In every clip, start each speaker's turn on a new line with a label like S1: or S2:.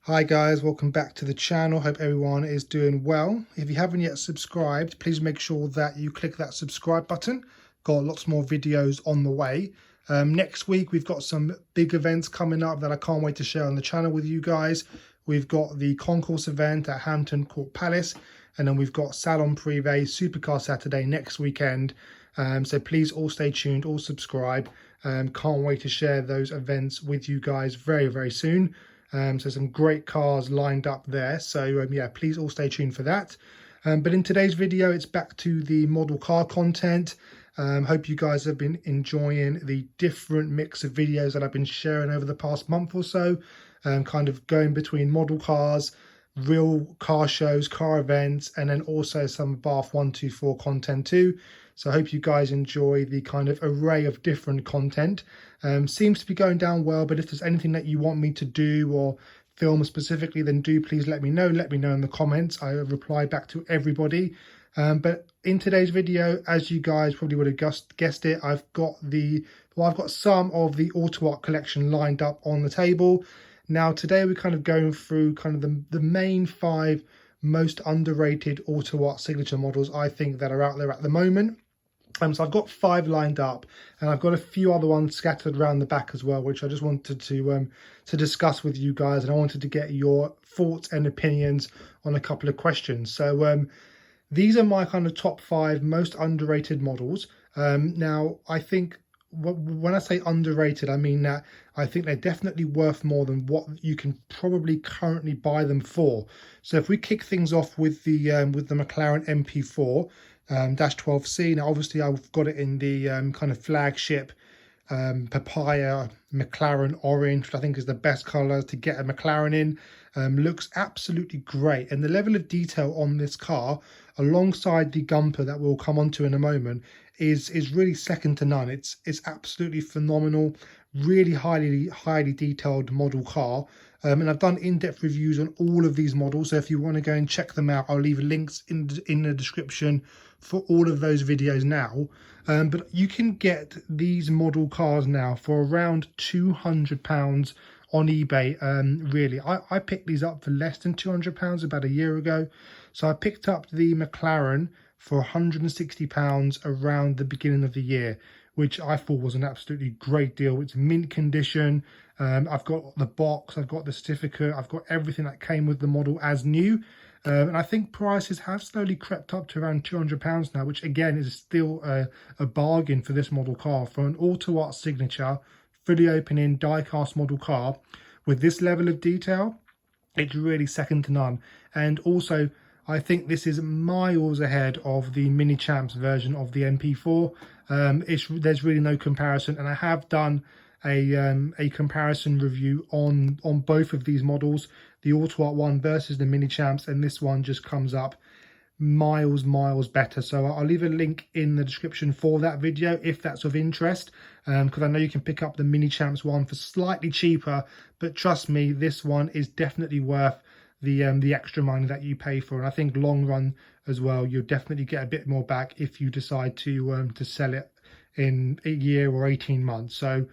S1: Hi guys, welcome back to the channel. Hope everyone is doing well. If you haven't yet subscribed, please make sure that you click that subscribe button. Got lots more videos on the way. Next week we've got some big events coming up that I can't wait to share on the channel with you guys. We've got the concourse event at Hampton Court Palace, and then we've got Salon Privé Supercar Saturday next weekend. So please all stay tuned, all subscribe. Can't wait to share those events with you guys very, very soon. So some great cars lined up there. So yeah, please all stay tuned for that. But in today's video, it's back to the model car content. Hope you guys have been enjoying the different mix of videos that I've been sharing over the past month or so. Kind of going between model cars, real car shows, car events, and then also some Bath 124 content too. So I hope you guys enjoy the kind of array of different content. Seems to be going down well, but if there's anything that you want me to do or film specifically, then do please let me know. Let me know in the comments. I reply back to everybody. But in today's video, as you guys probably would have guessed it, I've got some of the AUTOart collection lined up on the table. Now today we're kind of going through kind of the main 5 most underrated AUTOart signature models I think that are out there at the moment. So I've got 5 lined up, and I've got a few other ones scattered around the back as well, which I just wanted to discuss with you guys, and I wanted to get your thoughts and opinions on a couple of questions. So these are my kind of top 5 most underrated models. Now I think when I say underrated, I mean that I think they're definitely worth more than what you can probably currently buy them for. So if we kick things off with the McLaren MP4 -12C. Now obviously I've got it in the kind of flagship papaya McLaren orange, which I think is the best color to get a McLaren in. Looks absolutely great, and the level of detail on this car alongside the Gumper that we'll come on to in a moment is really second to none. It's absolutely phenomenal, really highly detailed model car. And I've done in-depth reviews on all of these models, so if you want to go and check them out, I'll leave links in the description for all of those videos now. But you can get these model cars now for around £200 on eBay. Really, I picked these up for less than £200 about a year ago. So I picked up the McLaren for £160 around the beginning of the year, which I thought was an absolutely great deal. It's mint condition. I've got the box, I've got the certificate, I've got everything that came with the model as new. And I think prices have slowly crept up to around £200 now, which again is still a bargain for this model car. For an AUTOart signature, fully open-in die-cast model car with this level of detail, it's really second to none. And also, I think this is miles ahead of the Mini Champs version of the MP4. There's really no comparison, and I have done a comparison review on both of these models, the AUTOart one versus the Mini Champs, and this one just comes up miles better. So I'll leave a link in the description for that video if that's of interest, because I know you can pick up the Mini Champs one for slightly cheaper, but trust me, this one is definitely worth the extra money that you pay for. And I think long run as well, you'll definitely get a bit more back if you decide to sell it in a year or 18 months. So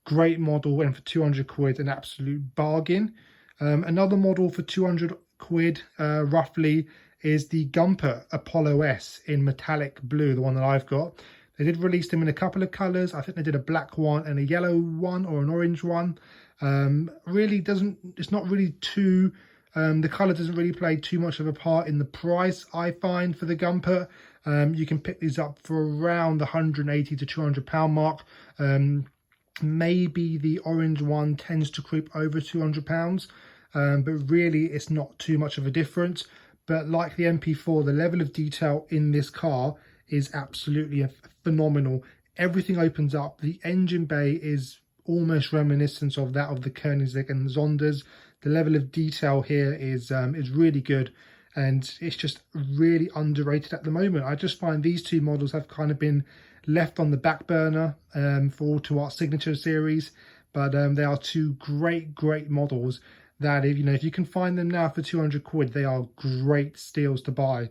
S1: great model, and for 200 quid, an absolute bargain. Another model for 200 quid roughly is the Gumper Apollo S in metallic blue, the one that I've got. They did release them in a couple of colors. I think they did a black one and a yellow one, or an orange one. It's not really too, the color doesn't really play too much of a part in the price, I find, for the Gumper. You can pick these up for around the £180 to £200 mark. Maybe the orange one tends to creep over £200, but really it's not too much of a difference. But like the MP4, the level of detail in this car is absolutely phenomenal. Everything opens up. The engine bay is almost reminiscent of that of the Koenigsegg and Zonders. The level of detail here is really good, and it's just really underrated at the moment. I just find these two models have kind of been left on the back burner for AUTOart Signature Series, but they are two great models that if you can find them now for 200 quid, they are great steals to buy.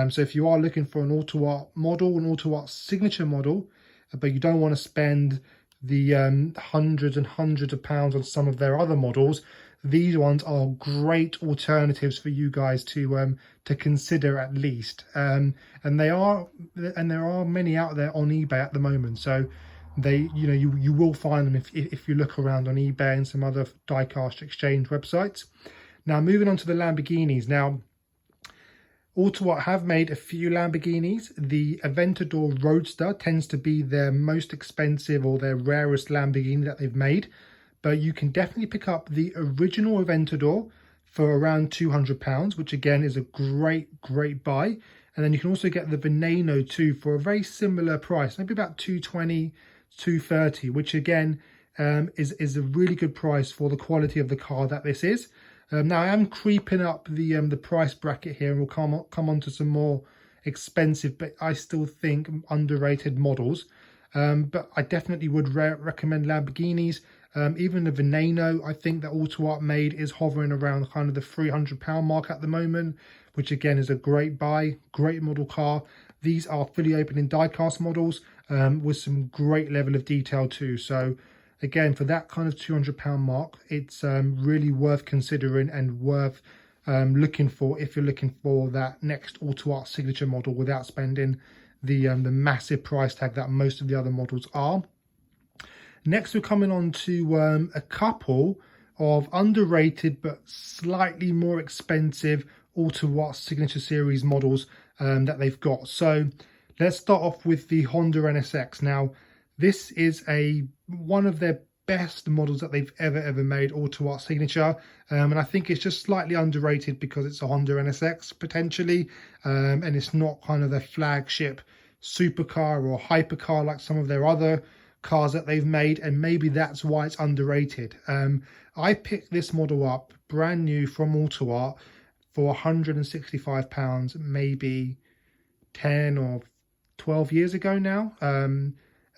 S1: So if you are looking for an AUTOart model, an AUTOart signature model, but you don't want to spend the hundreds and hundreds of pounds on some of their other models, these ones are great alternatives for you guys to consider at least. And there are many out there on eBay at the moment. So you will find them if you look around on eBay and some other die-cast exchange websites. Now moving on to the Lamborghinis. Now AUTOart have made a few Lamborghinis. The Aventador Roadster tends to be their most expensive or their rarest Lamborghini that they've made. But you can definitely pick up the original Aventador for around £200, which again is a great buy. And then you can also get the Veneno too for a very similar price, maybe about £220, £230, which again is a really good price for the quality of the car that this is. Now I am creeping up the price bracket here, and we'll come on to some more expensive, but I still think underrated models. But I definitely would recommend Lamborghinis. Even the Veneno, I think that AUTOart made, is hovering around kind of the £300 mark at the moment, which again is a great buy, great model car. These are fully opening die-cast models with some great level of detail too. So again, for that kind of £200 mark, it's really worth considering and worth looking for if you're looking for that next AUTOart signature model without spending the massive price tag that most of the other models are. Next, we're coming on to a couple of underrated but slightly more expensive AUTOart Signature Series models that they've got. So let's start off with the Honda NSX. Now, this is one of their best models that they've ever made, AUTOart Signature, and I think it's just slightly underrated because it's a Honda NSX potentially, and it's not kind of their flagship supercar or hypercar like some of their other cars that they've made, and maybe that's why it's underrated. I picked this model up brand new from AUTOart for £165 maybe 10 or 12 years ago now,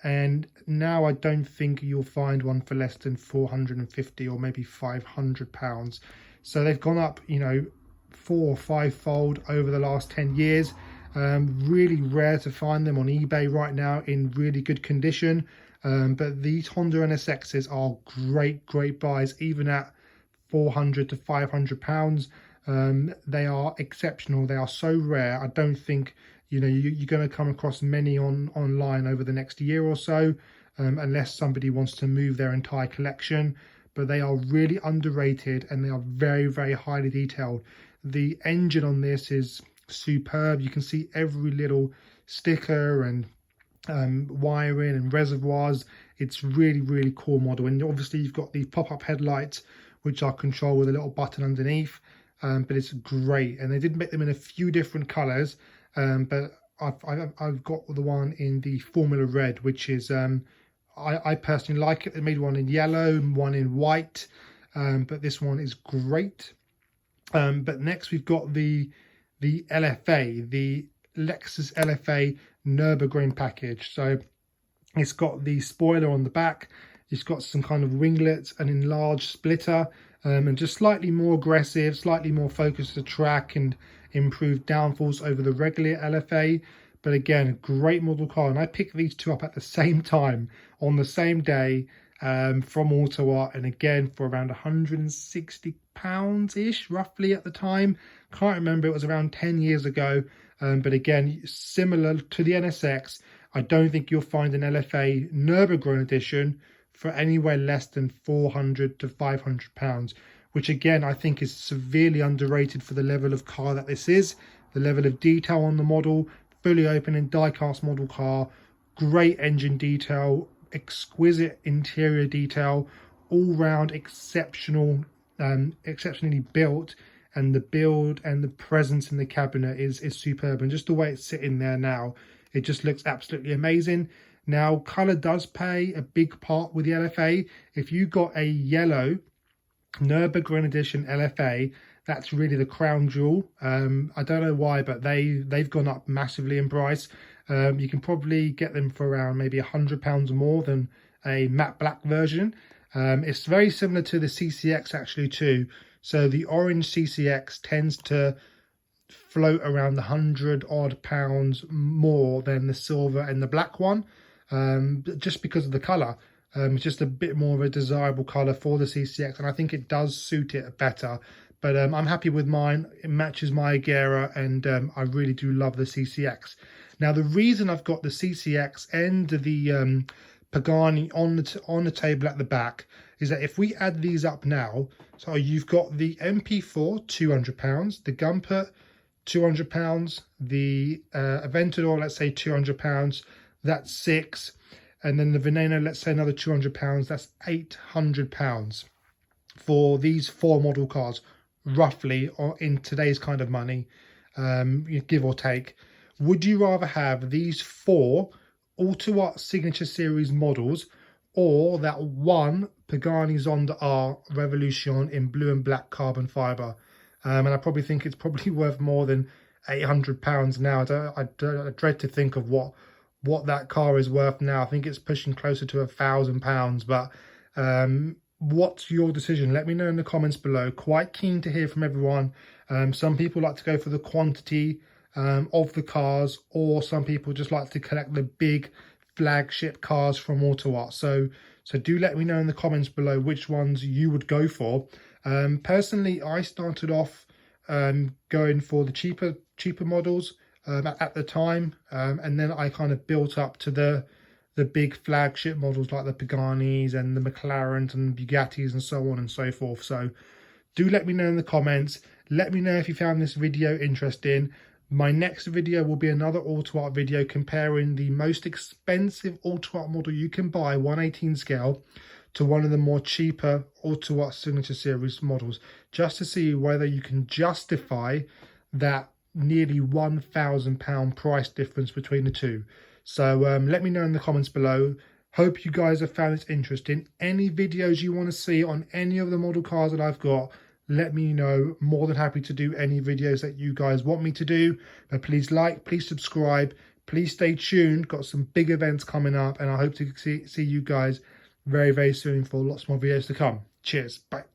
S1: and now I don't think you'll find one for less than £450 or maybe £500. So they've gone up 4 or 5-fold over the last 10 years. Really rare to find them on eBay right now in really good condition. But these Honda NSXs are great buys, even at £400 to £500. They are exceptional. They are so rare. I don't think you're going to come across many online over the next year or so, unless somebody wants to move their entire collection. But they are really underrated, and they are very highly detailed. The engine on this is superb. You can see every little sticker and wiring and reservoirs. It's really cool model. And obviously you've got the pop-up headlights, which are controlled with a little button underneath, but it's great. And they did make them in a few different colors, but I've got the one in the Formula Red, which is I personally like it. They made one in yellow and one in white, but this one is great. But next we've got the LFA, the Lexus LFA Nürburgring package. So it's got the spoiler on the back, it's got some kind of winglets, an enlarged splitter, and just slightly more aggressive, slightly more focused to track and improved downforce over the regular LFA. But again, a great model car, and I picked these two up at the same time on the same day from AUTOart, and again for around £160 ish roughly at the time. Can't remember, it was around 10 years ago. But again, similar to the NSX, I don't think you'll find an LFA Nürburgring edition for anywhere less than £400 to £500, which again I think is severely underrated for the level of car that this is, the level of detail on the model. Fully open and die-cast model car, great engine detail, exquisite interior detail, all round exceptionally built, and the build and the presence in the cabinet is superb. And just the way it's sitting there now, it just looks absolutely amazing. Now, colour does play a big part with the LFA. If you got a yellow Nürburgring edition LFA, that's really the crown jewel. I don't know why, but they've gone up massively in price. You can probably get them for around maybe £100 more than a matte black version. It's very similar to the CCX actually too. So the orange CCX tends to float around the £100 odd more than the silver and the black one, just because of the colour. It's just a bit more of a desirable colour for the CCX, and I think it does suit it better. But I'm happy with mine. It matches my Agera, and I really do love the CCX. Now, the reason I've got the CCX and the Pagani on the table at the back is that if we add these up now, so you've got the MP4, £200, the Gumper, £200, the Aventador, let's say £200, that's £600, and then the Veneno, let's say another £200, that's £800 for these 4 model cars, roughly, or in today's kind of money, give or take. Would you rather have these 4 AUTOart Signature Series models, or that one Pagani Zonda R Revolution in blue and black carbon fibre? And I probably think it's probably worth more than £800 now. I dread to think of what that car is worth now. I think it's pushing closer to £1,000. But what's your decision? Let me know in the comments below. Quite keen to hear from everyone. Some people like to go for the quantity of the cars, or some people just like to collect the big flagship cars from AUTOart. So do let me know in the comments below which ones you would go for. Personally, I started off going for the cheaper models at the time, and then I kind of built up to the big flagship models like the Paganis and the McLarens and Bugattis and so on and so forth. So do let me know in the comments. Let me know if you found this video interesting. My next video will be another AUTOart video comparing the most expensive AUTOart model you can buy, 1/18 scale, to one of the more cheaper AUTOart Signature Series models, just to see whether you can justify that nearly £1,000 price difference between the two. So let me know in the comments below. Hope you guys have found this interesting. Any videos you want to see on any of the model cars that I've got, let me know. More than happy to do any videos that you guys want me to do. But please like, please subscribe, please stay tuned. Got some big events coming up, and I hope to see you guys very, very soon for lots more videos to come. Cheers. Bye.